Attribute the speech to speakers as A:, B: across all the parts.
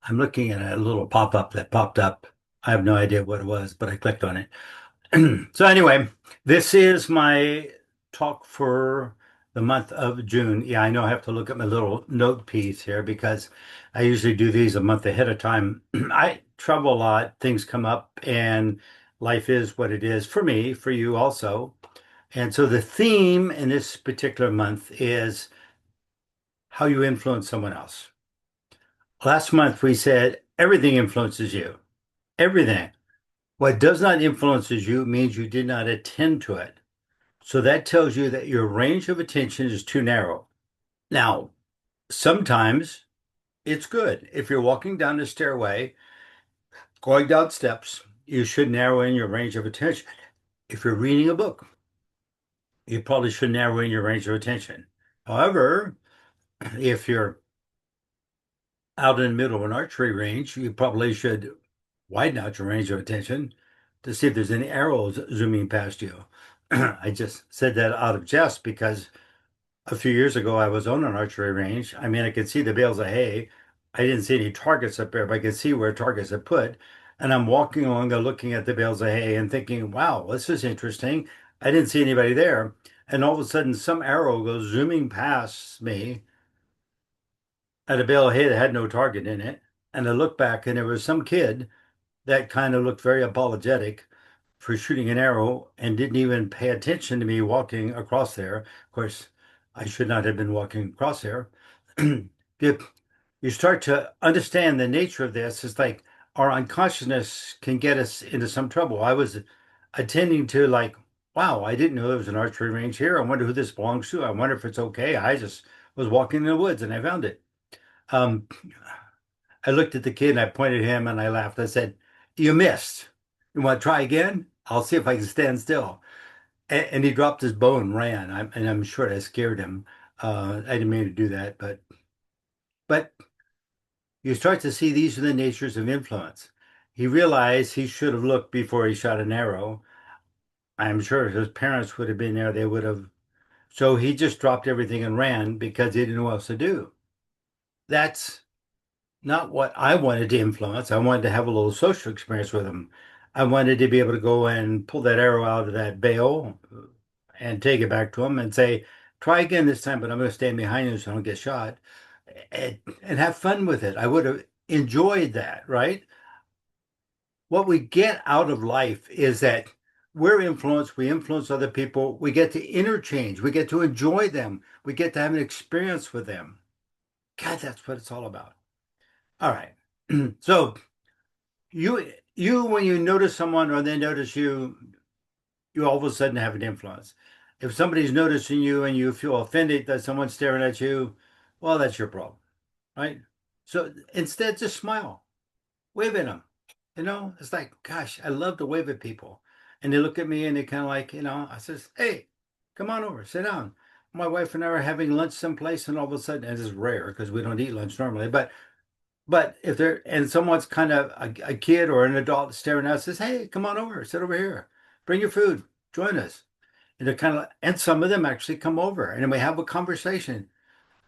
A: I'm looking at a little pop-up that popped up. I have no idea what it was, but I clicked on it. So anyway, this is my talk for the month of June. Yeah, I know I have to look at my little note piece here because I usually do these a month ahead of time. I travel a lot, things come up, and life is what it is for me, for you also. And so the theme in this particular month is how you influence someone else. Last month we said everything influences you. Everything. What does not influence you means you did not attend to it. So that tells you that your range of attention is too narrow. Now, sometimes it's good. If you're walking down the stairway, going down steps, you should narrow in your range of attention. If you're reading a book, you probably should narrow in your range of attention. However, if you're out in the middle of an archery range, you probably should widen out your range of attention to see if there's any arrows zooming past you. I just said that out of jest because a few years ago I was on an archery range. I mean, I could see the bales of hay. I didn't see any targets up there, but I could see where targets had put. And I'm walking along there looking at the bales of hay and thinking, wow, this is interesting. I didn't see anybody there. And all of a sudden, some arrow goes zooming past me at a bale of hay that had no target in it. And I looked back and there was some kid that kind of looked very apologetic for shooting an arrow and didn't even pay attention to me walking across there. Of course, I should not have been walking across there. You you start to understand the nature of this. It's like our unconsciousness can get us into some trouble. I was attending to like, wow, I didn't know there was an archery range here. I wonder who this belongs to. I wonder if it's okay. I just was walking in the woods and I found it. Um, I looked at the kid and I pointed at him and I laughed. I said, "You missed. You want to try again? I'll see if I can stand still." And he dropped his bow and ran. And I'm sure I scared him. I didn't mean to do that, but you start to see these are the natures of influence. He realized he should have looked before he shot an arrow. I'm sure if his parents would have been there, they would have. So he just dropped everything and ran because he didn't know what else to do. That's not what I wanted to influence. I wanted to have a little social experience with him. I wanted to be able to go and pull that arrow out of that bale and take it back to him and say, try again this time, but I'm going to stand behind you so I don't get shot and have fun with it. I would have enjoyed that, right? What we get out of life is that we're influenced, we influence other people, we get to interchange, we get to enjoy them, we get to have an experience with them. God, that's what it's all about. All right. So you when you notice someone or they notice you, you all of a sudden have an influence. If somebody's noticing you and you feel offended that someone's staring at you, well, that's your problem, right? So instead, just smile, wave at them. It's like, gosh, I love to wave at people. And they look at me and they kind of like, I says, hey, come on over, sit down. My wife and I are having lunch someplace, and all of a sudden, and this is rare because we don't eat lunch normally, but if they're and someone's kind of a kid or an adult staring at us says, "Hey, come on over, sit over here, bring your food, join us," and they're kind of and some of them actually come over and then we have a conversation.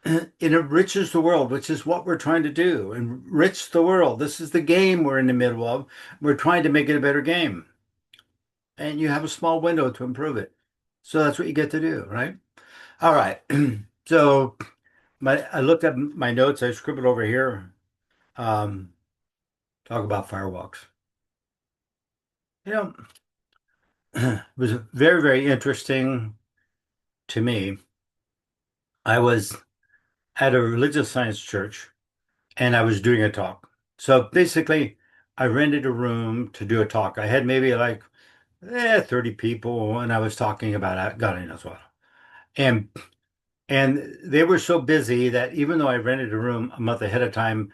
A: It enriches the world, which is what we're trying to do. Enrich the world. This is the game we're in the middle of. We're trying to make it a better game, and you have a small window to improve it. So that's what you get to do, right? All right. So I looked at my notes. I scribbled over here. Um, talk about firewalks. You know, it was very, very interesting to me. I was at a religious science church and I was doing a talk. So basically, I rented a room to do a talk. I had maybe like 30 people and I was talking about God only knows what. And and they were so busy that even though I rented a room a month ahead of time,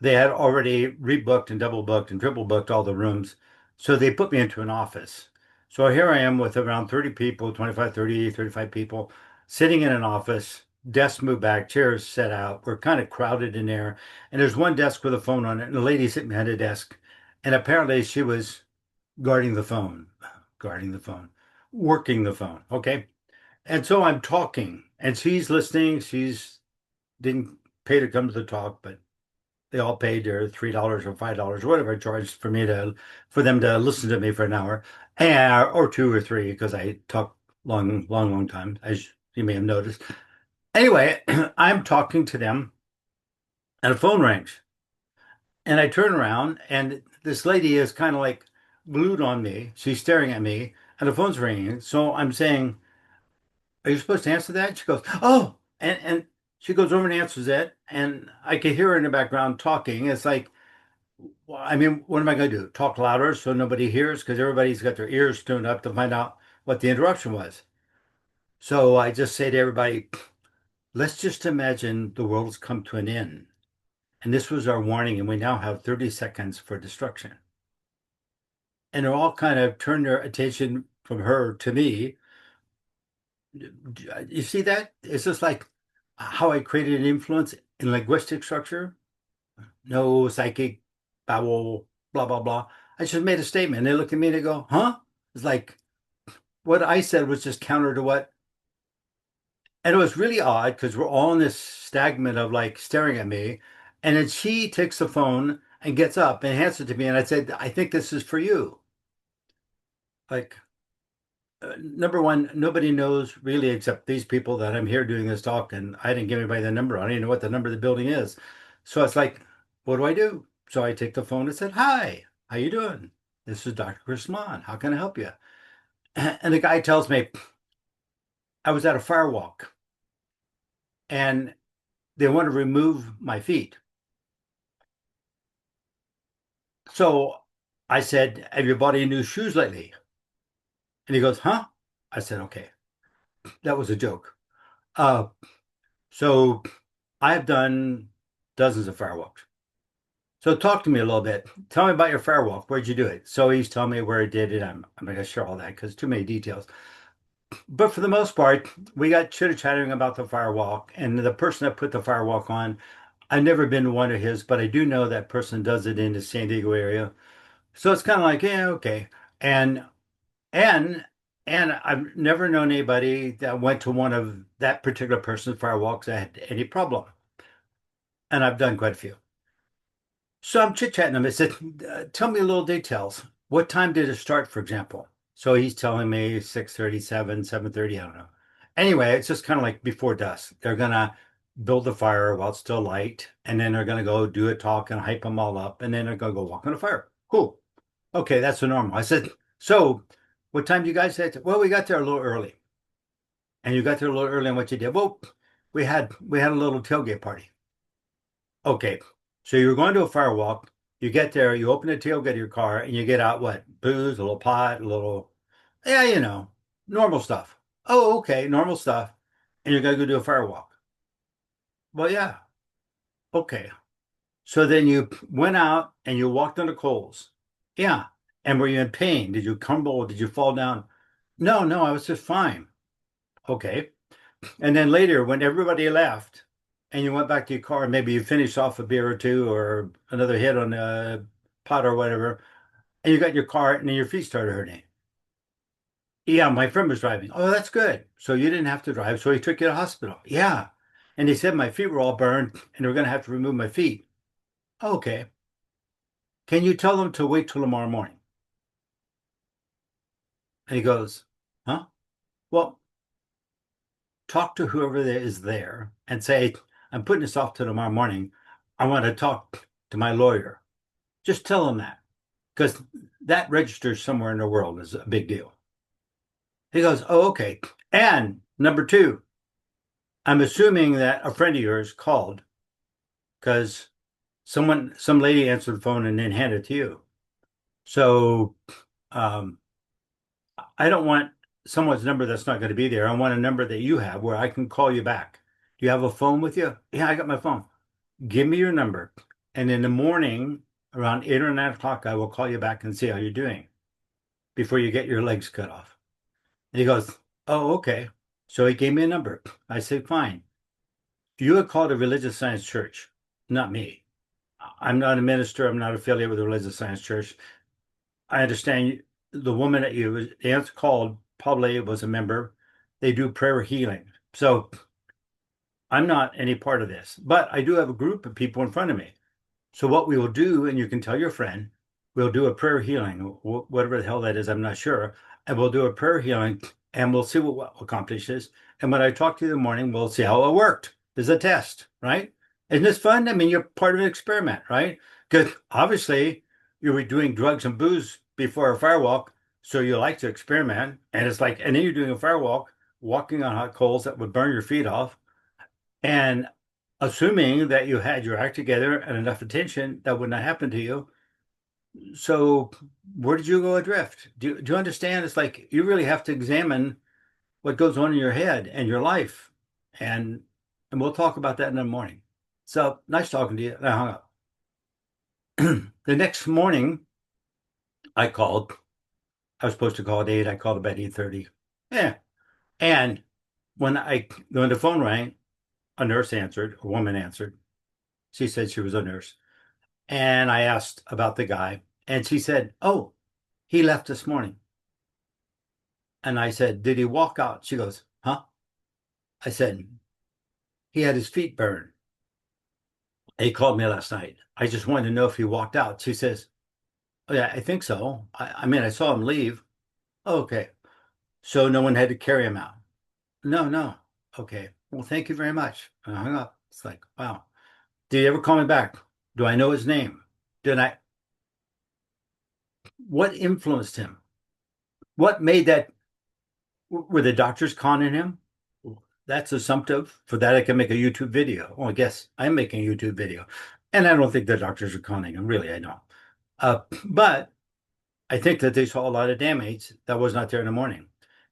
A: they had already rebooked and double booked and triple booked all the rooms. So they put me into an office. So here I am with around 30 people, 25, 30, 35 people sitting in an office, desks moved back, chairs set out. We're kind of crowded in there. And there's one desk with a phone on it and a lady sitting behind a desk. And apparently she was guarding the phone, guarding the phone, working the phone. Okay. And so I'm talking and she's listening. She's didn't pay to come to the talk, but They all paid their $3 or $5 or whatever I charged for them to listen to me for an hour, or two or three because I talk long time, as you may have noticed. Anyway, I'm talking to them, and a phone rings, and I turn around, and this lady is kind of like glued on me. She's staring at me, and the phone's ringing. So I'm saying, "Are you supposed to answer that?" She goes, "Oh," and she goes over and answers it, and I can hear her in the background talking. It's like, well, I mean, what am I going to do? Talk louder so nobody hears? Because everybody's got their ears tuned up to find out what the interruption was. So I just say to everybody, let's just imagine the world's come to an end. And this was our warning, and we now have 30 seconds for destruction. And they all kind of turn their attention from her to me. You see that? It's just like how I created an influence in linguistic structure. No psychic, bowel, blah, blah, blah. I just made a statement. And they look at me and they go, huh? It's like what I said was just counter to what. And it was really odd because we're all in this stagnant of like staring at me. And then she takes the phone and gets up and hands it to me. And I said, I think this is for you. Like, number one, nobody knows really except these people that I'm here doing this talk, and I didn't give anybody the number. I don't even know what the number of the building is. So it's like, what do I do? So I take the phone and said, "Hi, how you doing? This is Dr. Chris Lemmon. How can I help you?" And the guy tells me I was at a fire walk and they want to remove my feet. So I said, "Have you bought any new shoes lately?" And he goes, "Huh?" I said, "Okay, that was a joke." Uh, so I've done dozens of firewalks. So talk to me a little bit. Tell me about your firewalk. Where'd you do it? So he's telling me where he did it. I'm not going to share all that because too many details. But for the most part, we got chitter-chatting about the firewalk. And the person that put the firewalk on, I've never been to one of his, but I do know that person does it in the San Diego area. So it's kind of like, yeah, okay. And and and I've never known anybody that went to one of that particular person's firewalks that had any problem. And I've done quite a few. So I'm chit-chatting him. I said, tell me a little details. What time did it start, for example? So he's telling me 6:37, 7:30, I don't know. Anyway, it's just kind of like before dusk. They're gonna build the fire while it's still light, and then they're gonna go do a talk and hype them all up, and then they're gonna go walk on the fire. Cool. Okay, that's the normal. I said, so what time do you guys say? Well, we got there a little early. And you got there a little early and what you did? Well, we had a little tailgate party. Okay. So you're going to a fire walk. You get there, you open the tailgate of your car, and you get out what? Booze, a little pot, a little, yeah, normal stuff. Oh, okay, normal stuff. And you're gonna go do a fire walk. Well, yeah, okay. So then you went out and you walked on the coals. Yeah. And were you in pain? Did you crumble? Did you fall down? No, no, I was just fine. Okay. And then later, when everybody left and you went back to your car, maybe you finished off a beer or two or another hit on a pot or whatever, and you got in your car and then your feet started hurting. Yeah, my friend was driving. Oh, that's good. So you didn't have to drive. So he took you to the hospital. Yeah. And he said my feet were all burned and they were going to have to remove my feet. Okay. Can you tell them to wait till tomorrow morning? And he goes, huh? Well, talk to whoever there is there and say, I'm putting this off to tomorrow morning. I want to talk to my lawyer. Just tell them that because that registers somewhere in the world is a big deal. He goes, oh, okay. And number two, I'm assuming that a friend of yours called because some lady answered the phone and then handed it to you. So um, I don't want someone's number that's not going to be there. I want a number that you have where I can call you back. Do you have a phone with you? Yeah, I got my phone. Give me your number. And in the morning, around 8 or 9 o'clock, I will call you back and see how you're doing before you get your legs cut off. And he goes, oh, okay. So he gave me a number. I said, fine. You had called a religious science church, not me. I'm not a minister. I'm not affiliated with a religious science church. I understand the woman that you called probably was a member. They do prayer healing. So I'm not any part of this, but I do have a group of people in front of me. So what we will do, and you can tell your friend, we'll do a prayer healing, whatever the hell that is, I'm not sure. And we'll do a prayer healing and we'll see what accomplishes. And when I talk to you in the morning, we'll see how it worked. There's a test, right? Isn't this fun? I mean, you're part of an experiment, right? Because obviously you were doing drugs and booze before a firewalk, so you like to experiment. And it's like, and then you're doing a firewalk, walking on hot coals that would burn your feet off. And assuming that you had your act together and enough attention, that would not happen to you. So where did you go adrift? Do you understand? It's like you really have to examine what goes on in your head and your life. And and we'll talk about that in the morning. So nice talking to you. And I hung up. The next morning I called. I was supposed to call at 8. I called about 8:30. Yeah. And when the phone rang, a nurse answered, a woman answered. She said she was a nurse. And I asked about the guy, and she said, "Oh, he left this morning." And I said, "Did he walk out?" She goes, "Huh?" I said, "He had his feet burned. He called me last night. I just wanted to know if he walked out." She says, "Oh, yeah, I think so. I mean, I saw him leave." "Oh, okay. So no one had to carry him out?" "No, no." "Okay. Well, thank you very much." And I hung up. It's like, wow. Did he ever call me back? Do I know his name? Did I? What influenced him? What made that? Were the doctors conning him? That's assumptive. For that, I can make a YouTube video. Well, I guess I'm making a YouTube video. And I don't think the doctors are conning him. Really, I don't. But I think that they saw a lot of damage that was not there in the morning.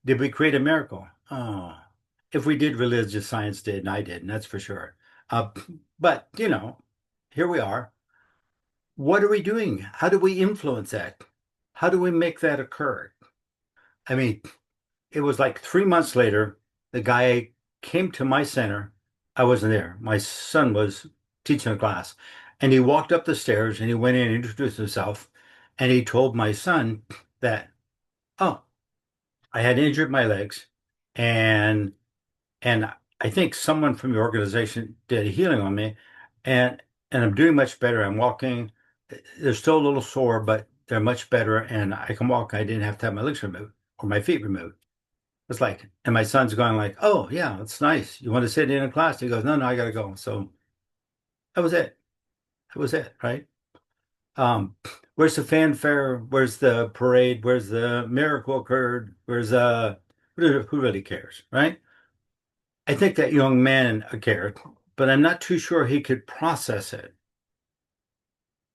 A: Did we create a miracle? Oh, if we did, religious science did, and I did, and that's for sure. Uh, but, here we are. What are we doing? How do we influence that? How do we make that occur? I mean, it was like 3 months later, the guy came to my center. I wasn't there. My son was teaching a class. And he walked up the stairs and he went in and introduced himself. And he told my son that, oh, I had injured my legs and and I think someone from your organization did a healing on me and I'm doing much better. I'm walking. They're still a little sore, but they're much better and I can walk. I didn't have to have my legs removed or my feet removed. It's like, and my son's going like, "Oh yeah, it's nice. You want to sit in a class?" He goes, "No, no, I gotta go." So that was it. That was it, right? Um, where's the fanfare? Where's the parade? Where's the miracle occurred? Who really cares, right? I think that young man cared, but I'm not too sure he could process it.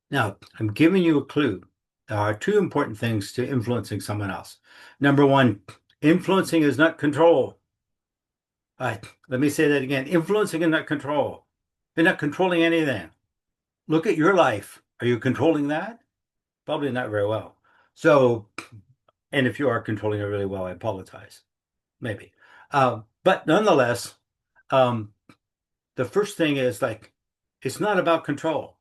A: Now, I'm giving you a clue. There are two important things to influencing someone else. Number one, influencing is not control. All right, let me say that again. Influencing is not control. You're not controlling anything. Look at your life. Are you controlling that? Probably not very well. So, and if you are controlling it really well, I apologize. Maybe. But nonetheless, um, the first thing is like, it's not about control.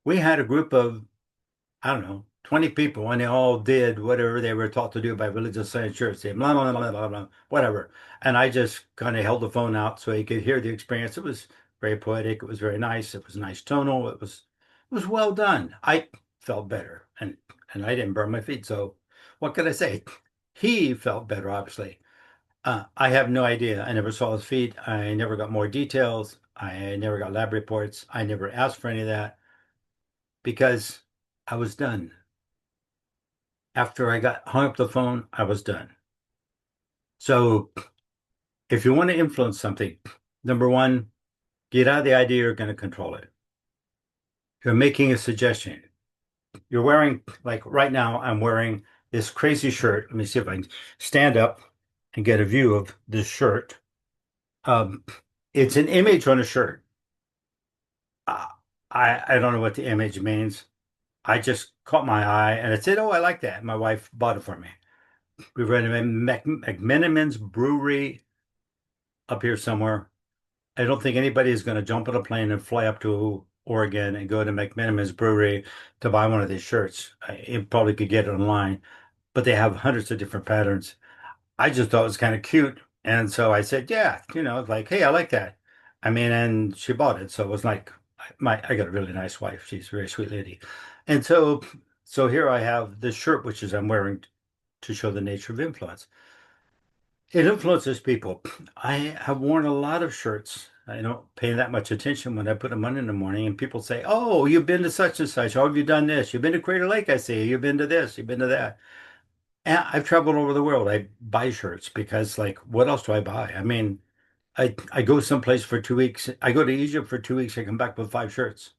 A: We had a group of, I don't know, 20 people, and they all did whatever they were taught to do by religious science church. They blah, blah, blah, blah, blah, whatever. And I just kind of held the phone out so he could hear the experience. It was very poetic. It was very nice. It was nice tonal. It was well done. I felt better and I didn't burn my feet. So what could I say? He felt better, obviously. I have no idea. I never saw his feet. I never got more details. I never got lab reports. I never asked for any of that because I was done. After I got hung up the phone, I was done. So if you want to influence something, number one, get out of the idea you're going to control it. You're making a suggestion. You're wearing, like right now, I'm wearing this crazy shirt. Let me see if I can stand up and get a view of this shirt. Um, it's an image on a shirt. Uh, I don't know what the image means. I just caught my eye and I said, "Oh, I like that." My wife bought it for me. We were in a McMenamin's Brewery up here somewhere. I don't think anybody is going to jump on a plane and fly up to Oregon and go to McMenamin's Brewery to buy one of these shirts. You probably could get it online, but they have hundreds of different patterns. I just thought it was kind of cute. And so I said, yeah, like, hey, I like that. I mean, and she bought it. So it was like, I got a really nice wife. She's a very sweet lady. And so here I have this shirt, which is I'm wearing to show the nature of influence. It influences people. I have worn a lot of shirts. I don't pay that much attention when I put them on in the morning, and people say, "Oh, you've been to such and such. Oh, have you done this? You've been to Crater Lake, I see. You've been to this. You've been to that." And I've traveled over the world. I buy shirts because, like, what else do I buy? I mean, I go someplace for 2 weeks. I go to Egypt for 2 weeks. I come back with 5 shirts.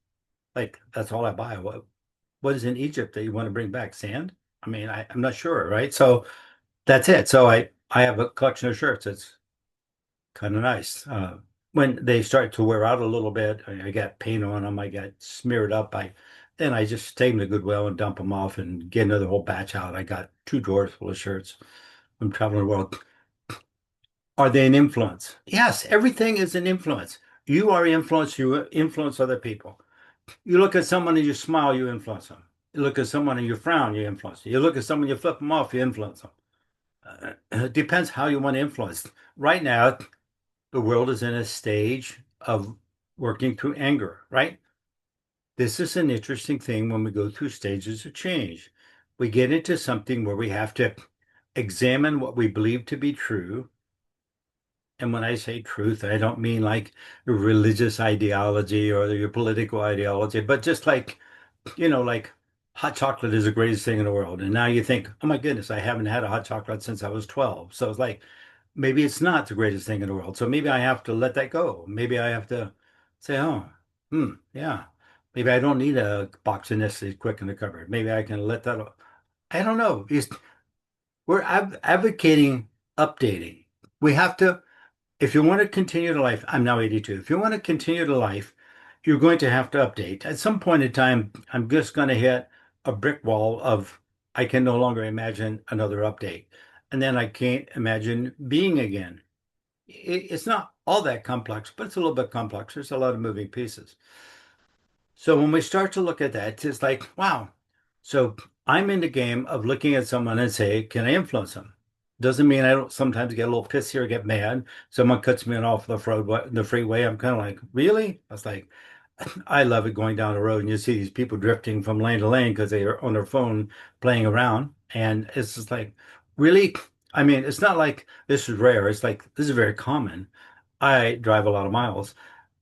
A: Like, that's all I buy. What is in Egypt that you want to bring back? Sand? I mean, I'm not sure, right? So that's it. So I have a collection of shirts. It's kind of nice. When they start to wear out a little bit, I get paint on them, I get smeared up. Then I just take them to Goodwill and dump them off and get another whole batch out. I got 2 drawers full of shirts. I'm traveling the world. Are they an influence? Yes, everything is an influence. You are influenced, you influence other people. You look at someone and you smile, you influence them. You look at someone and you frown, you influence them. You look at someone, you flip them off, you influence them. It depends how you want to influence. Right now, the world is in a stage of working through anger, right? This is an interesting thing when we go through stages of change. We get into something where we have to examine what we believe to be true. And when I say truth, I don't mean like your religious ideology or your political ideology, but just like, like hot chocolate is the greatest thing in the world. And now you think, oh my goodness, I haven't had a hot chocolate since I was 12. So it's like, maybe it's not the greatest thing in the world. So maybe I have to let that go. Maybe I have to say, oh, yeah. Maybe I don't need a box of Nestle quick in the cupboard. Maybe I can let that. I don't know. We're advocating updating. We have to, if you want to continue to life, I'm now 82. If you want to continue to life, you're going to have to update. At some point in time, I'm just going to hit a brick wall of I can no longer imagine another update. And then I can't imagine being again. It's not all that complex, but it's a little bit complex. There's a lot of moving pieces. So when we start to look at that, it's like, wow. So I'm in the game of looking at someone and say, can I influence them? Doesn't mean I don't sometimes get a little pissy or get mad. Someone cuts me off the freeway. I'm kind of like, really? I was like, I love it going down the road and you see these people drifting from lane to lane because they are on their phone playing around. And it's just like, really? I mean, it's not like this is rare. It's like this is very common. I drive a lot of miles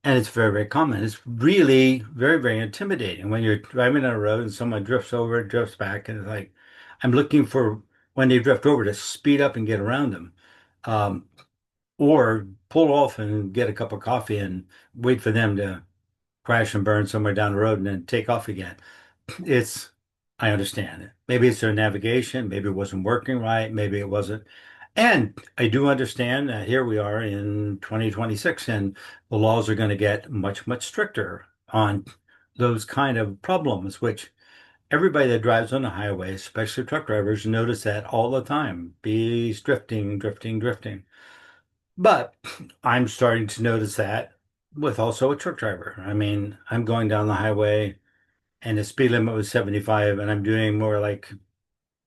A: and it's very, very common. It's really very, very intimidating when you're driving on a road and someone drifts over, drifts back, and it's like, I'm looking for when they drift over to speed up and get around them. Um, or pull off and get a cup of coffee and wait for them to crash and burn somewhere down the road and then take off again. It's, I understand it. Maybe it's their navigation. Maybe it wasn't working right. Maybe it wasn't. And I do understand that here we are in 2026 and the laws are going to get much, much stricter on those kind of problems, which everybody that drives on the highway, especially truck drivers, notice that all the time. Bees drifting, drifting, drifting. But I'm starting to notice that with also a truck driver. I mean, I'm going down the highway and the speed limit was 75 and I'm doing more like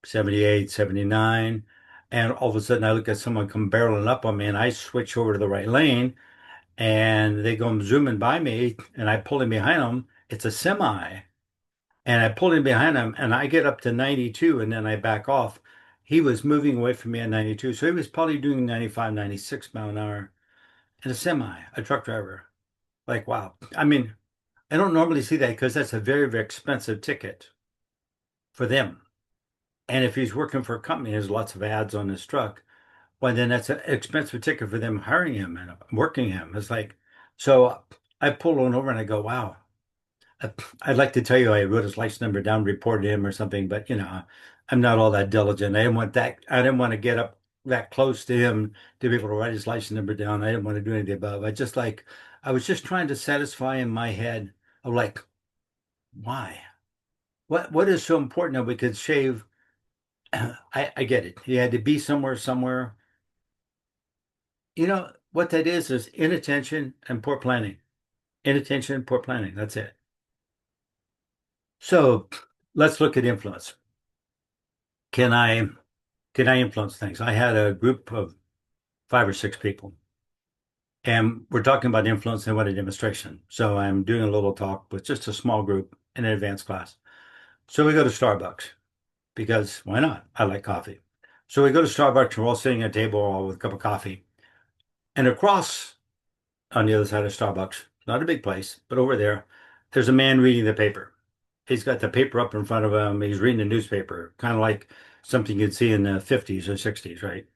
A: 78, 79. And all of a sudden I look at someone come barreling up on me and I switch over to the right lane and they go zooming by me and I pull in behind them. It's a semi. And I pulled in behind him and I get up to 92 and then I back off. He was moving away from me at 92. So he was probably doing 95, 96 mile an hour in a semi, a truck driver. Like, wow. I mean, I don't normally see that because that's a very, very expensive ticket for them. And if he's working for a company, there's lots of ads on his truck. Well, then that's an expensive ticket for them hiring him and working him. It's like, so I pull on over and I go, wow. I'd like to tell you I wrote his license number down, reported him or something, but I'm not all that diligent. I didn't want to get up that close to him to be able to write his license number down. I didn't want to do anything above. I was just trying to satisfy in my head of like, why? What is so important that we could shave? I get it. He had to be somewhere. You know what that is inattention and poor planning. Inattention, poor planning. That's it. So let's look at influence. Can I can I influence things? I had a group of 5 or 6 people. And we're talking about influence and what a demonstration. So I'm doing a little talk with just a small group in an advanced class. So we go to Starbucks because why not? I like coffee. So we go to Starbucks and we're all sitting at a table all with a cup of coffee. And across on the other side of Starbucks, not a big place, but over there, there's a man reading the paper. He's got the paper up in front of him. He's reading the newspaper, kind of like something you'd see in the 50s or 60s, right?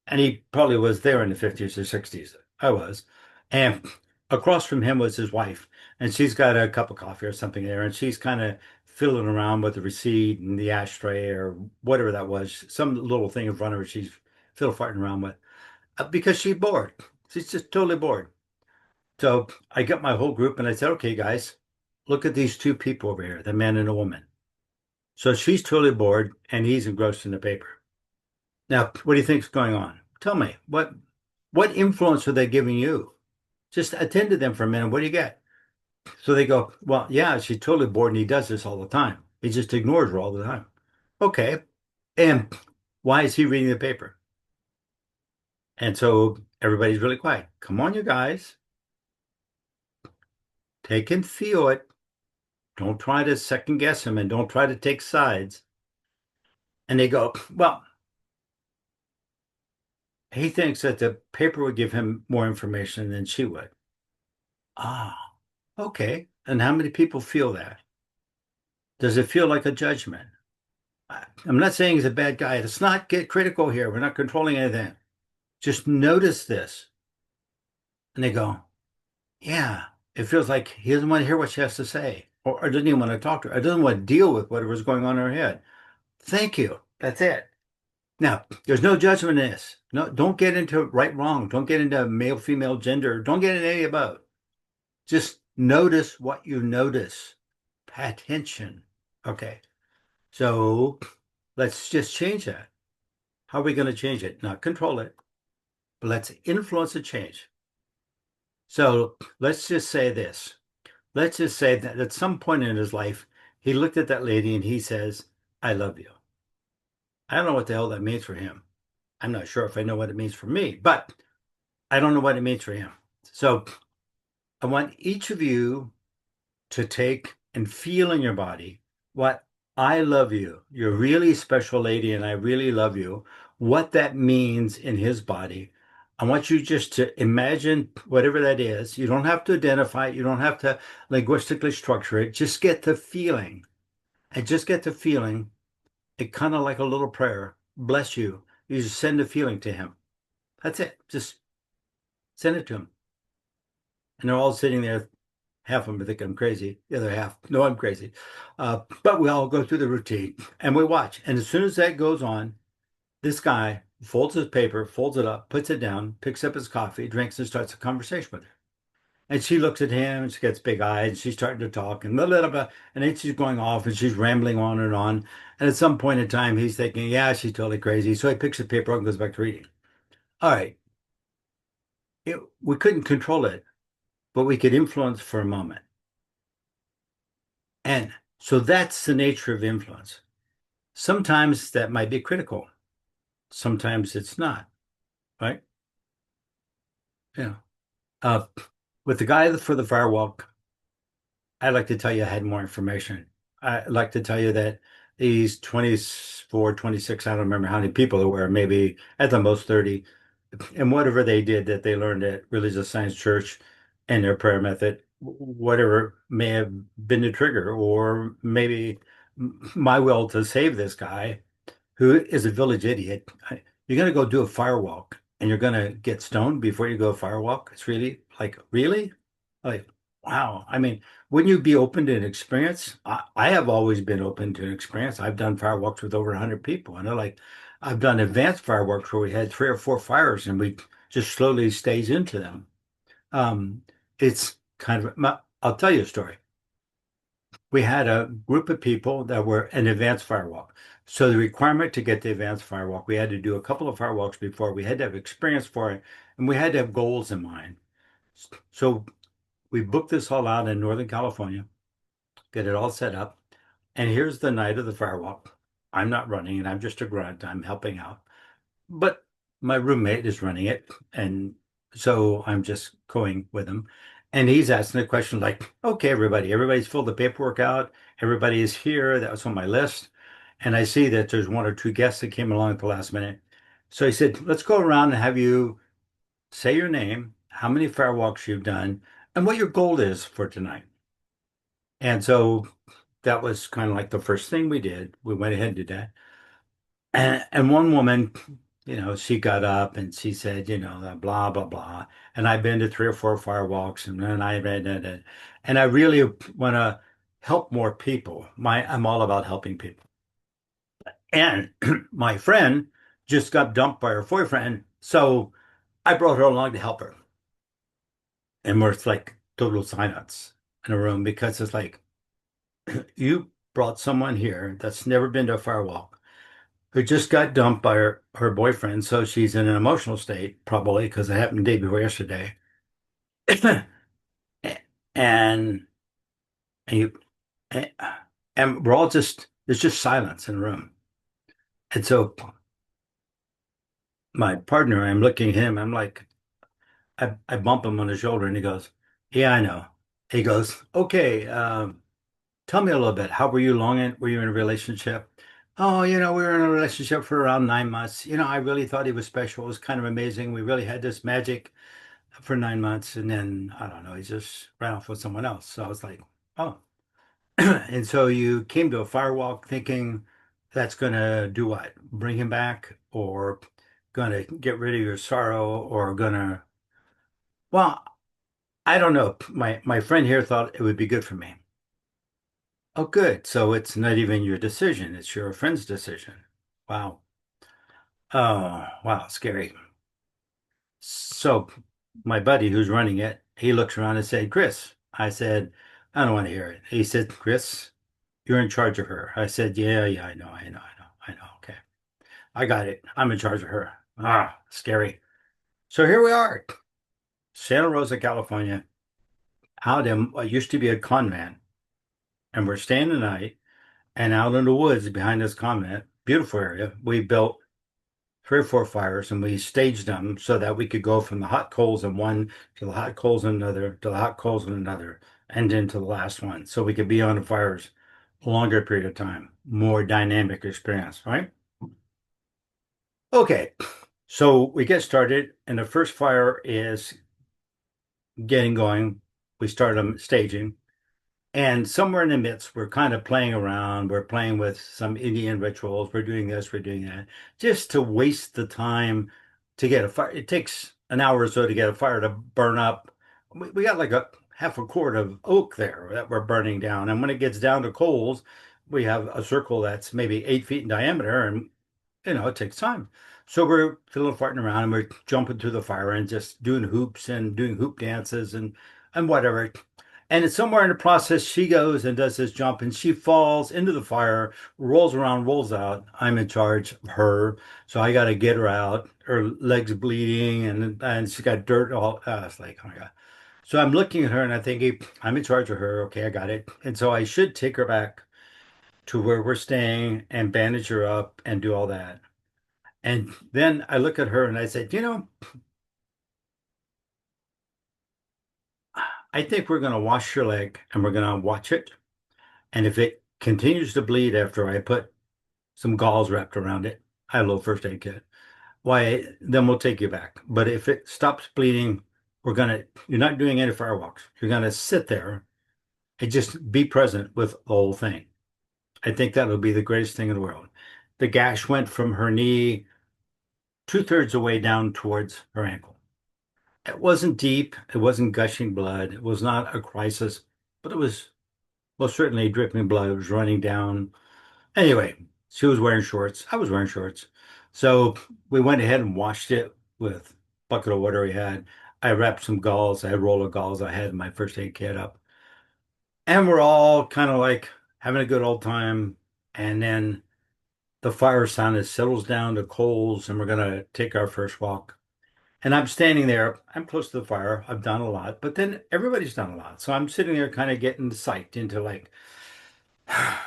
A: And he probably was there in the 50s or 60s. I was. And across from him was his wife. And she's got a cup of coffee or something there. And she's kind of fiddling around with the receipt and the ashtray or whatever that was, some little thing in front of her she's fiddle farting around with because she's bored. She's just totally bored. So I got my whole group and I said, okay, guys, look at these two people over here, the man and the woman. So she's totally bored and he's engrossed in the paper. Now, what do you think's going on? Tell me, what influence are they giving you? Just attend to them for a minute. What do you get? So they go, well, yeah, she's totally bored and he does this all the time. He just ignores her all the time. Okay. And why is he reading the paper? And so everybody's really quiet. Come on, you guys, take and feel it. Don't try to second guess him and don't try to take sides. And they go, well, he thinks that the paper would give him more information than she would. Ah, okay. And how many people feel that? Does it feel like a judgment? I'm not saying he's a bad guy. Let's not get critical here. We're not controlling anything. Just notice this. And they go, yeah, it feels like he doesn't want to hear what she has to say, or doesn't even want to talk to her, or doesn't want to deal with whatever's going on in her head. Thank you. That's it. Now, there's no judgment in this. No, don't get into right, wrong. Don't get into male, female, gender. Don't get into any about. Just notice what you notice. Pay attention. Okay. So let's just change that. How are we going to change it? Not control it, but let's influence a change. So let's just say this. Let's just say that at some point in his life, he looked at that lady and he says, I love you. I don't know what the hell that means for him. I'm not sure if I know what it means for me, but I don't know what it means for him. So I want each of you to take and feel in your body what I love you. You're a really special lady and I really love you. What that means in his body. I want you just to imagine whatever that is. You don't have to identify it. You don't have to linguistically structure it. Just get the feeling. And just get the feeling. It kind of like a little prayer. Bless you. You just send the feeling to him. That's it. Just send it to him. And they're all sitting there. Half of them think I'm crazy. The other half, no, I'm crazy. But we all go through the routine and we watch. And as soon as that goes on, this guy folds his paper, folds it up, puts it down, picks up his coffee, drinks, and starts a conversation with her. And she looks at him and she gets big eyed and she's starting to talk and blah, blah, blah, and then she's going off and she's rambling on and on. And at some point in time, he's thinking, yeah, she's totally crazy. So he picks the paper up and goes back to reading. All right. We couldn't control it, but we could influence for a moment. And so that's the nature of influence. Sometimes that might be critical. Sometimes it's not, right? Yeah. Uh, with the guy for the firewalk, I'd like to tell you I had more information. I'd like to tell you that these 24, 26, I don't remember how many people there were, maybe at the most 30, and whatever they did that they learned at Religious Science Church and their prayer method, whatever may have been the trigger, or maybe my will to save this guy who is a village idiot. You're going to go do a firewalk and you're going to get stoned before you go firewalk. It's really like, really? Like, wow. I mean, wouldn't you be open to an experience? I have always been open to an experience. I've done firewalks with over 100 people. And they're like, I've done advanced fireworks where we had 3 or 4 fires and we just slowly stays into them. Um, it's kind of, I'll tell you a story. We had a group of people that were an advanced firewalk. So the requirement to get the advanced firewalk, we had to do a couple of firewalks before. We had to have experience for it, and we had to have goals in mind. So we booked this all out in Northern California, get it all set up. And here's the night of the firewalk. I'm not running it. I'm just a grunt. I'm helping out. But my roommate is running it, and So I'm just going with him. And he's asking a question like, okay, everybody's filled the paperwork out. Everybody is here. That was on my list. And I see that there's one or two guests that came along at the last minute. So he said, let's go around and have you say your name, how many firewalks you've done, and what your goal is for tonight. And so that was kind of like the first thing we did. We went ahead and did that. And one woman, she got up and she said, blah, blah, blah. And I've been to three or four firewalks and then I read it. And I really want to help more people. I'm all about helping people. And my friend just got dumped by her boyfriend. So I brought her along to help her. And we're like total silence in a room because it's like, you brought someone here that's never been to a firewalk who just got dumped by her boyfriend, so she's in an emotional state, probably because it happened the day before yesterday. And and you and we're all just there's just silence in the room. And so my partner, I'm looking at him, I'm like, I bump him on the shoulder and he goes, yeah, I know. He goes, okay, tell me a little bit. How were you were you in a relationship? Oh, we were in a relationship for around 9 months. I really thought he was special. It was kind of amazing. We really had this magic for 9 months. And then, I don't know, he just ran off with someone else. So I was like, oh. And so you came to a firewalk thinking that's going to do what? Bring him back or going to get rid of your sorrow or going to, well, I don't know. My friend here thought it would be good for me. Oh, good. So it's not even your decision. It's your friend's decision. Wow. Oh, wow. Scary. So my buddy who's running it, he looks around and said, Chris. I said, I don't want to hear it. He said, Chris, you're in charge of her. I said, yeah, yeah, I know. Okay. I got it. I'm in charge of her. Ah, scary. So here we are, Santa Rosa, California, out in what used to be a convent. And we're staying the night and out in the woods behind this convent, beautiful area. We built three or four fires and we staged them so that we could go from the hot coals in one to the hot coals in another to the hot coals in another and then to the last one. So we could be on the fires a longer period of time, more dynamic experience, right? Okay, so we get started and the first fire is getting going. We start them staging. And somewhere in the midst, we're kind of playing around. We're playing with some Indian rituals. We're doing this, we're doing that, just to waste the time to get a fire. It takes an hour or so to get a fire to burn up. We got like a half a cord of oak there that we're burning down. And when it gets down to coals, we have a circle that's maybe 8 feet in diameter, and it takes time. So we're fiddling farting around and we're jumping through the fire and just doing hoops and doing hoop dances and whatever. And it's somewhere in the process, she goes and does this jump and she falls into the fire, rolls around, rolls out. I'm in charge of her. So I got to get her out. Her legs bleeding and she's got dirt all. It's like, oh my God. So I'm looking at her and I think, hey, I'm in charge of her. Okay, I got it. And so I should take her back to where we're staying and bandage her up and do all that. And then I look at her and I said, I think we're going to wash your leg and we're going to watch it. And if it continues to bleed after I put some gauze wrapped around it, I have a little first aid kit. Why, then we'll take you back. But if it stops bleeding, you're not doing any firewalks. You're going to sit there and just be present with the whole thing. I think that'll be the greatest thing in the world. The gash went from her knee two-thirds of the way down towards her ankle. It wasn't deep. It wasn't gushing blood. It was not a crisis, but it was most certainly dripping blood. It was running down. Anyway, she was wearing shorts. I was wearing shorts. So we went ahead and washed it with a bucket of water we had. I wrapped some gauze. I had a roll of gauze. I had my first aid kit up. And we're all kind of like having a good old time. And then the fire sound settles down to coals and we're going to take our first walk. And I'm standing there. I'm close to the fire. I've done a lot, but then everybody's done a lot. So I'm sitting there kind of getting psyched into like,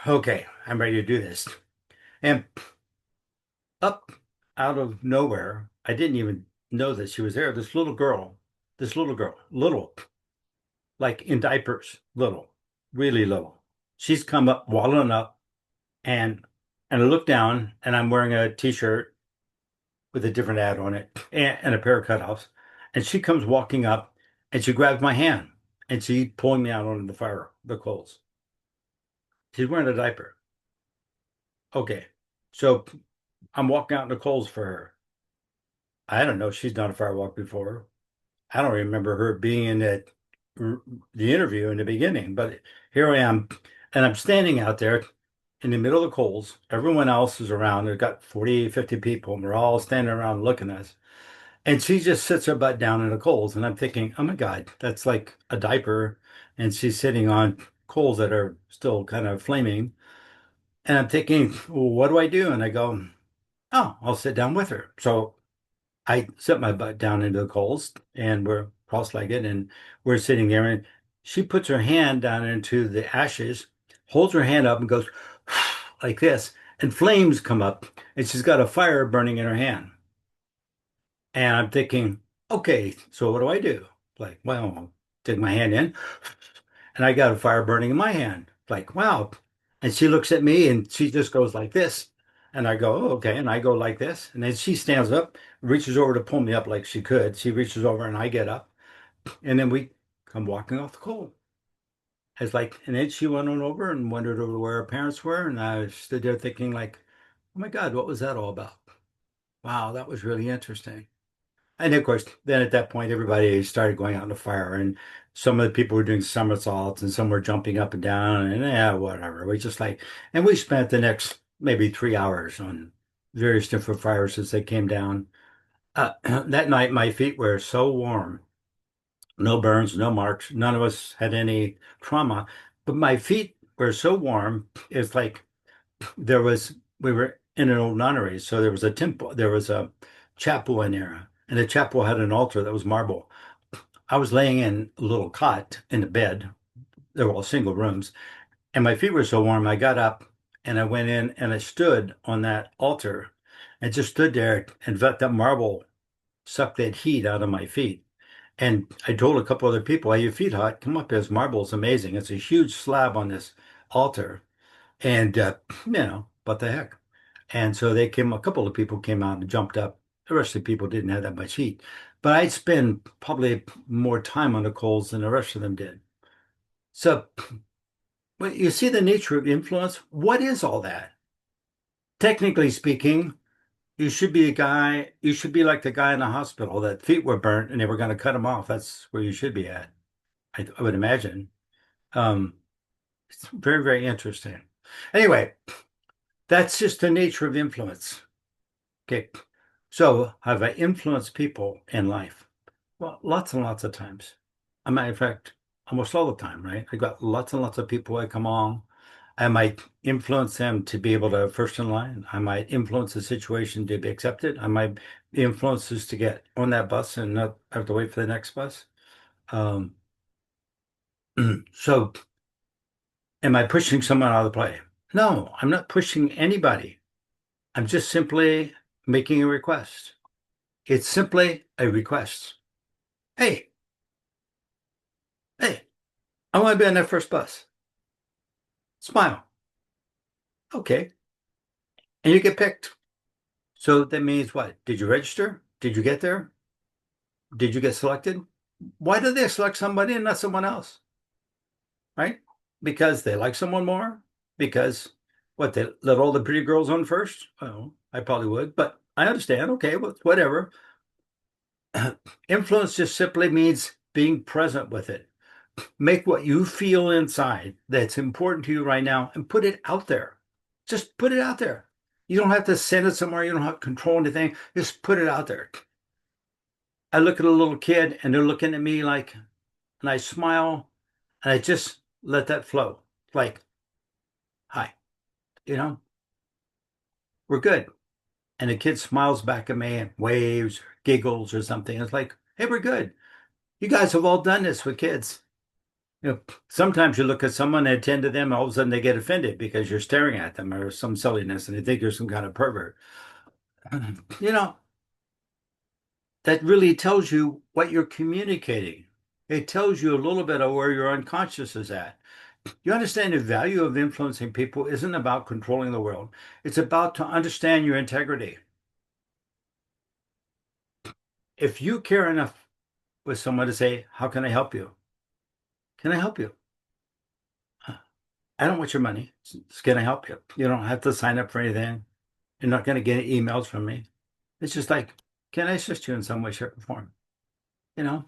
A: okay, I'm ready to do this. And up out of nowhere, I didn't even know that she was there. This little girl this little girl, little, like in diapers, little, really little. She's come up, waddling up, and I look down, and I'm wearing a t-shirt with a different ad on it and a pair of cutoffs. And she comes walking up, and she grabs my hand, and she's pulling me out onto the fire, the coals. She's wearing a diaper. Okay, so I'm walking out in the coals for her. I don't know. She's done a firewalk before. I don't remember her being in the interview in the beginning, but here I am, and I'm standing out there in the middle of the coals. Everyone else is around. They've got 40, 50 people, and we're all standing around looking at us. And she just sits her butt down in the coals, and I'm thinking, oh my God, that's like a diaper, and she's sitting on coals that are still kind of flaming. And I'm thinking, well, what do I do? And I go, oh, I'll sit down with her. So I set my butt down into the coals and we're cross-legged and we're sitting there and she puts her hand down into the ashes, holds her hand up and goes like this, and flames come up and she's got a fire burning in her hand. And I'm thinking, okay, so what do I do? Like, well, I'll take my hand in and I got a fire burning in my hand. Like, wow. And she looks at me and she just goes like this. And I go, oh, okay. And I go like this. And then she stands up, reaches over to pull me up like she could. She reaches over and I get up. And then we come walking off the coal. It's like, and then she went on over and wondered over where her parents were. And I stood there thinking like, oh my God, what was that all about? Wow, that was really interesting. And of course, then at that point, everybody started going out in the fire, and some of the people were doing somersaults, and some were jumping up and down, and yeah, whatever. We just like, and we spent the next maybe 3 hours on various different fires as they came down. That night, my feet were so warm, no burns, no marks. None of us had any trauma, but my feet were so warm. It's like we were in an old nunnery, so there was a temple, there was a chapel in there, and the chapel had an altar that was marble. I was laying in a little cot in the bed. They were all single rooms, and my feet were so warm. I got up and I went in and I stood on that altar and just stood there and let that marble suck that heat out of my feet. And I told a couple other people, "Hey, your feet hot? Come up here. This marble is amazing. It's a huge slab on this altar." And what the heck? And so a couple of people came out and jumped up. The rest of the people didn't have that much heat. But I'd spend probably more time on the coals than the rest of them did. So well, you see the nature of influence. What is all that? Technically speaking, you should be like the guy in the hospital that feet were burnt and they were going to cut him off. That's where you should be at, I would imagine. Um, it's very, very interesting. Anyway, that's just the nature of influence. Okay. So have I influenced people in life? Well, lots and lots of times. As a matter of fact, almost all the time, right? I got lots and lots of people that come along. I might influence them to be able to first in line. I might influence the situation to be accepted. I might influence us to get on that bus and not have to wait for the next bus. Um, so am I pushing someone out of the play? No, I'm not pushing anybody. I'm just simply making a request. It's simply a request. Hey, hey, I want to be on that first bus. Smile. Okay. And you get picked. So that means what? Did you register? Did you get there? Did you get selected? Why do they select somebody and not someone else? Right? Because they like someone more? Because what, they let all the pretty girls on first? Well, I probably would, but I understand. Okay, well, whatever. Influence just simply means being present with it. Make what you feel inside that's important to you right now and put it out there. Just put it out there. You don't have to send it somewhere. You don't have to control anything. Just put it out there. I look at a little kid and they're looking at me like, and I smile and I just let that flow. Like, hi, you know, we're good. And the kid smiles back at me and waves or giggles or something. It's like, hey, we're good. You guys have all done this with kids. Sometimes you look at someone and attend to them, all of a sudden they get offended because you're staring at them or some silliness and they think you're some kind of pervert. You know, that really tells you what you're communicating. It tells you a little bit of where your unconscious is at. You understand the value of influencing people isn't about controlling the world. It's about to understand your integrity. If you care enough with someone to say, "How can I help you? Can I help you? I don't want your money. Can I help you? You don't have to sign up for anything. You're not going to get emails from me. It's just like, can I assist you in some way, shape, or form? You know,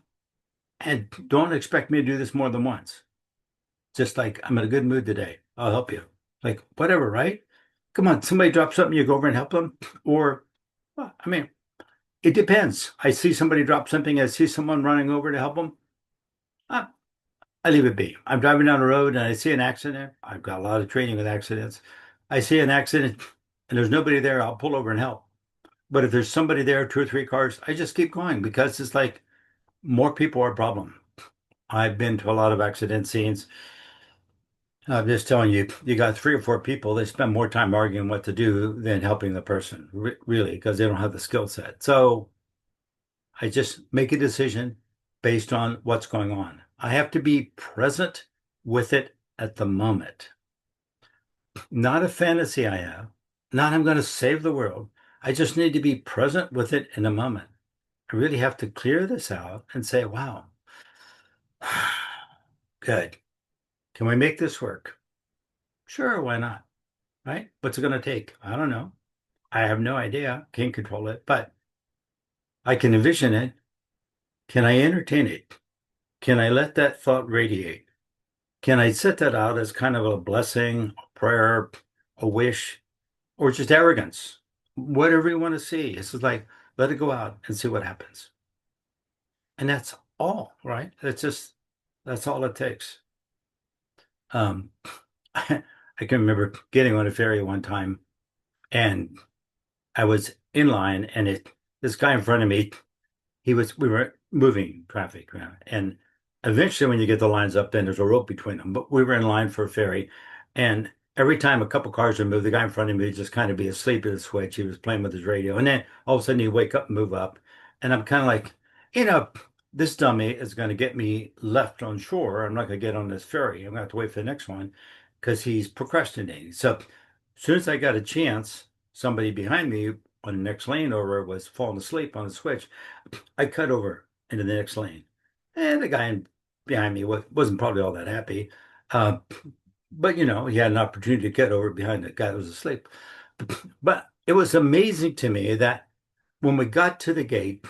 A: and don't expect me to do this more than once. Just like, I'm in a good mood today. I'll help you. Like, whatever, right? Come on, somebody drops something, you go over and help them. Or, well, I mean, it depends. I see somebody drop something, I see someone running over to help them. I, I leave it be. I'm driving down the road and I see an accident. I've got a lot of training with accidents. I see an accident and there's nobody there, I'll pull over and help. But if there's somebody there, two or three cars, I just keep going because it's like more people are a problem. I've been to a lot of accident scenes. I'm just telling you, you got three or four people, they spend more time arguing what to do than helping the person, really, because they don't have the skill set. So I just make a decision based on what's going on. I have to be present with it at the moment, not a fantasy I have, not I'm going to save the world. I just need to be present with it in a moment. I really have to clear this out and say, wow, good. Can we make this work? Sure, why not? Right? What's it going to take? I don't know. I have no idea. Can't control it, but I can envision it. Can I entertain it? Can I let that thought radiate? Can I set that out as kind of a blessing, a prayer, a wish, or just arrogance? Whatever you want to see. It's just like, let it go out and see what happens. And that's all, right? That's all it takes. Um, I can remember getting on a ferry one time and I was in line and this guy in front of me, we were moving traffic around. And eventually when you get the lines up, then there's a rope between them. But we were in line for a ferry. And every time a couple cars would move, the guy in front of me would just kind of be asleep at the switch. He was playing with his radio. And then all of a sudden he'd wake up and move up. And I'm kind of like, you know, this dummy is going to get me left on shore. I'm not going to get on this ferry. I'm going to have to wait for the next one because he's procrastinating. So as soon as I got a chance, somebody behind me on the next lane over was falling asleep on the switch. I cut over into the next lane, and the guy behind me wasn't probably all that happy. Uh, but he had an opportunity to get over behind the guy that was asleep. But it was amazing to me that when we got to the gate,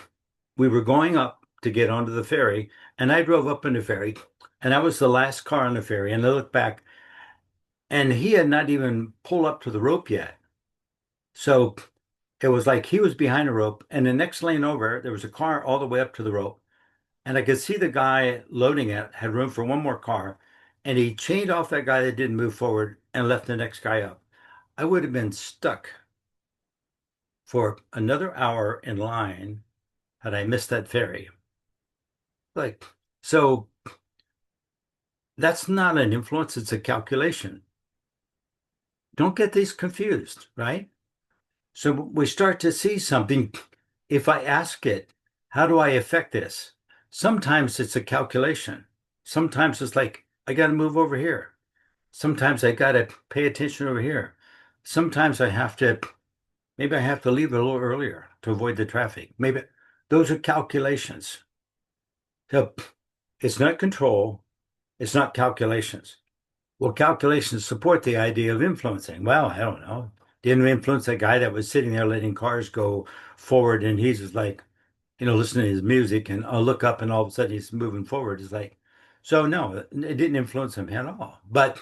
A: we were going up to get onto the ferry, and I drove up in the ferry, and I was the last car on the ferry. And I looked back, and he had not even pulled up to the rope yet. So it was like he was behind the rope, and the next lane over, there was a car all the way up to the rope. And I could see the guy loading it had room for one more car. And he chained off that guy that didn't move forward and left the next guy up. I would have been stuck for another hour in line had I missed that ferry. Like, so that's not an influence, it's a calculation. Don't get these confused, right? So we start to see something. If I ask it, how do I affect this? Sometimes it's a calculation. Sometimes it's like, I got to move over here. Sometimes I got to pay attention over here. Sometimes maybe I have to leave a little earlier to avoid the traffic. Maybe those are calculations. So it's not control, it's not calculations. Well, calculations support the idea of influencing. Well, I don't know. Didn't we influence that guy that was sitting there letting cars go forward and he's just like, listening to his music and I'll look up and all of a sudden he's moving forward. It's like, so no, it didn't influence him at all. But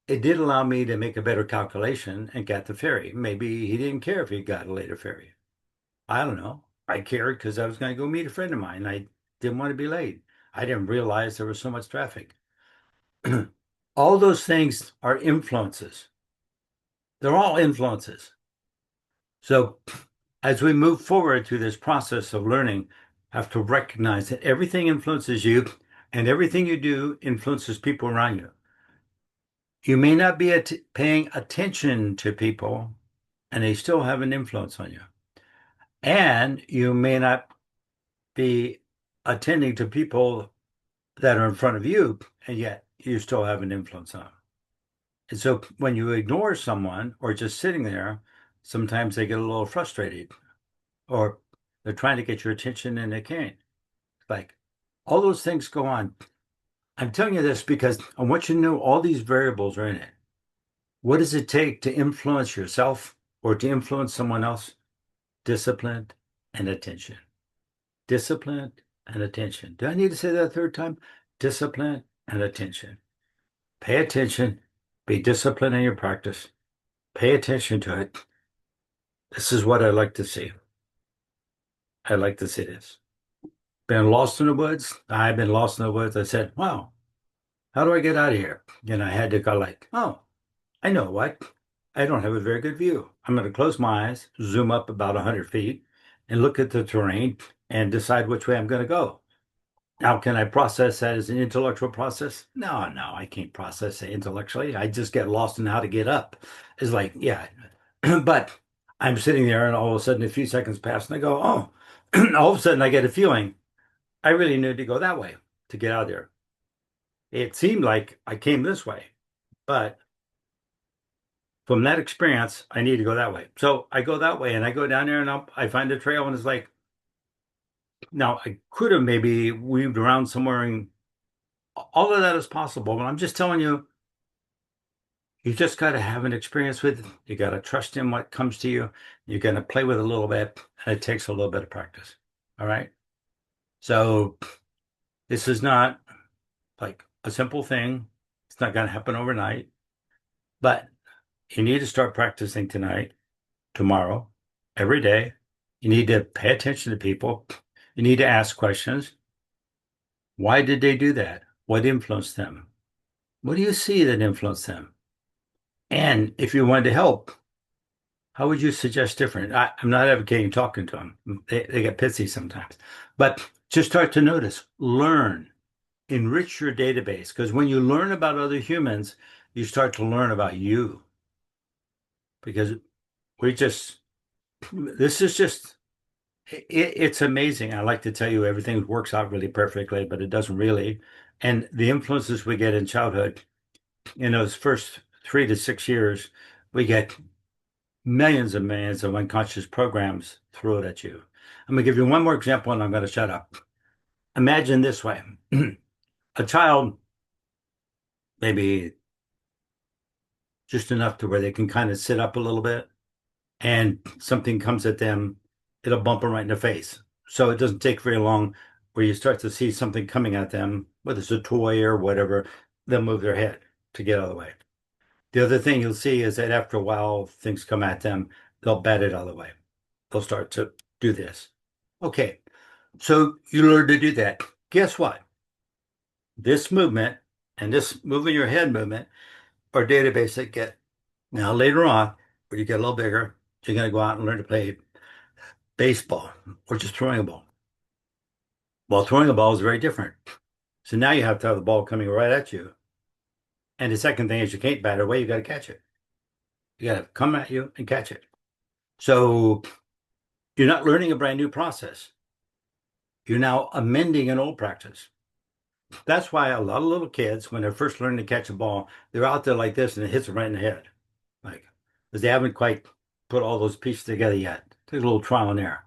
A: it did allow me to make a better calculation and get the ferry. Maybe he didn't care if he got a later ferry. I don't know. I cared because I was going to go meet a friend of mine. I didn't want to be late. I didn't realize there was so much traffic. All those things are influences. They're all influences. So as we move forward through this process of learning, have to recognize that everything influences you and everything you do influences people around you. You may not be paying attention to people and they still have an influence on you. And you may not be attending to people that are in front of you, and yet you still have an influence on them. And so when you ignore someone or just sitting there, sometimes they get a little frustrated or they're trying to get your attention and they can't. Like all those things go on. I'm telling you this because I want you to know all these variables are in it. What does it take to influence yourself or to influence someone else? Discipline and attention. Discipline and attention. Do I need to say that a third time? Discipline and attention. Pay attention. Be disciplined in your practice. Pay attention to it. This is what I like to see. I like to see this. Been lost in the woods. I've been lost in the woods. I said, wow, how do I get out of here? And I had to go like, oh, I know what. I don't have a very good view. I'm going to close my eyes, zoom up about 100 feet, and look at the terrain and decide which way I'm going to go. Now, can I process that as an intellectual process? No, no, I can't process it intellectually. I just get lost in how to get up. It's like, yeah. But I'm sitting there and all of a sudden a few seconds pass and I go, oh, all of a sudden I get a feeling I really need to go that way to get out of there. It seemed like I came this way, but from that experience, I need to go that way. So I go that way and I go down there and I find a trail and it's like, now I could have maybe weaved around somewhere and all of that is possible, but I'm just telling you, you just got to have an experience with it. You got to trust in what comes to you. You're going to play with it a little bit, and it takes a little bit of practice. All right. So this is not like a simple thing. It's not going to happen overnight, but you need to start practicing tonight, tomorrow, every day. You need to pay attention to people. You need to ask questions. Why did they do that? What influenced them? What do you see that influenced them? And if you wanted to help, how would you suggest different? I'm not advocating talking to them. They get pissy sometimes. But just start to notice, learn, enrich your database. Because when you learn about other humans, you start to learn about you. Because this is just, it's amazing. I like to tell you everything works out really perfectly, but it doesn't really. And the influences we get in childhood, in those first 3 to 6 years, we get millions and millions of unconscious programs thrown at you. I'm going to give you one more example and I'm going to shut up. Imagine this way. A child, maybe just enough to where they can kind of sit up a little bit and something comes at them, it'll bump them right in the face. So it doesn't take very long where you start to see something coming at them, whether it's a toy or whatever, they'll move their head to get out of the way. The other thing you'll see is that after a while, things come at them, they'll bat it out of the way. They'll start to do this. Okay, so you learn to do that. Guess what? This movement and this moving your head movement are database that get now later on, when you get a little bigger, you're going to go out and learn to play baseball or just throwing a ball. Well, throwing a ball is very different. So now you have to have the ball coming right at you. And the second thing is you can't bat it away, you got to catch it. You got to come at you and catch it. So you're not learning a brand new process. You're now amending an old practice. That's why a lot of little kids, when they're first learning to catch a ball, they're out there like this and it hits them right in the head. Like, because they haven't quite put all those pieces together yet. Take a little trial and error.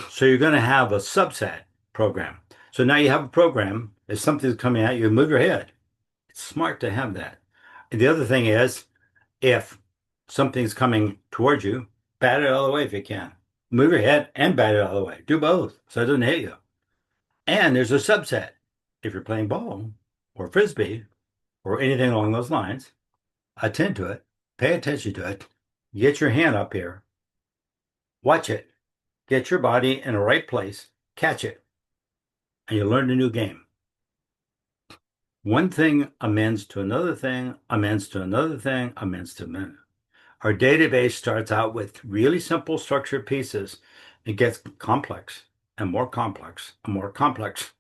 A: So you're going to have a subset program. So now you have a program. If something's coming at you, move your head. It's smart to have that. And the other thing is, if something's coming towards you, bat it out of the way if you can. Move your head and bat it out of the way. Do both so it doesn't hit you. And there's a subset. If you're playing ball or frisbee or anything along those lines, attend to it, pay attention to it, get your hand up here, watch it, get your body in the right place, catch it, and you learn a new game. One thing amends to another thing, amends to another thing, amends to another. Our database starts out with really simple structured pieces. It gets complex and more complex and more complex.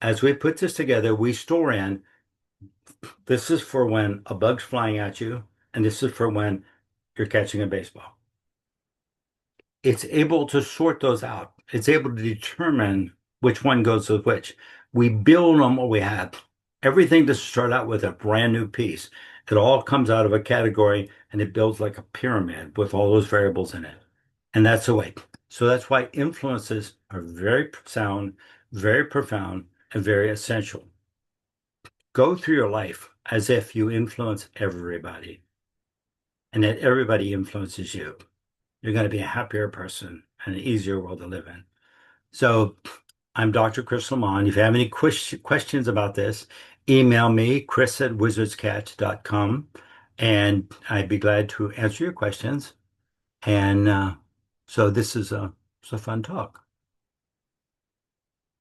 A: As we put this together, we store in, this is for when a bug's flying at you, and this is for when you're catching a baseball. it's able to sort those out. It's able to determine which one goes with which. We build on what we have. Everything to start out with a brand new piece. It all comes out of a category and it builds like a pyramid with all those variables in it. And that's the way. So that's why influences are very sound, very profound, and very essential. Go through your life as if you influence everybody and that everybody influences you. You're going to be a happier person and an easier world to live in. So I'm Dr. Chris Lemmon. If you have any questions about this, email me, chris@wizardscatch.com, and I'd be glad to answer your questions. And so this is a fun talk.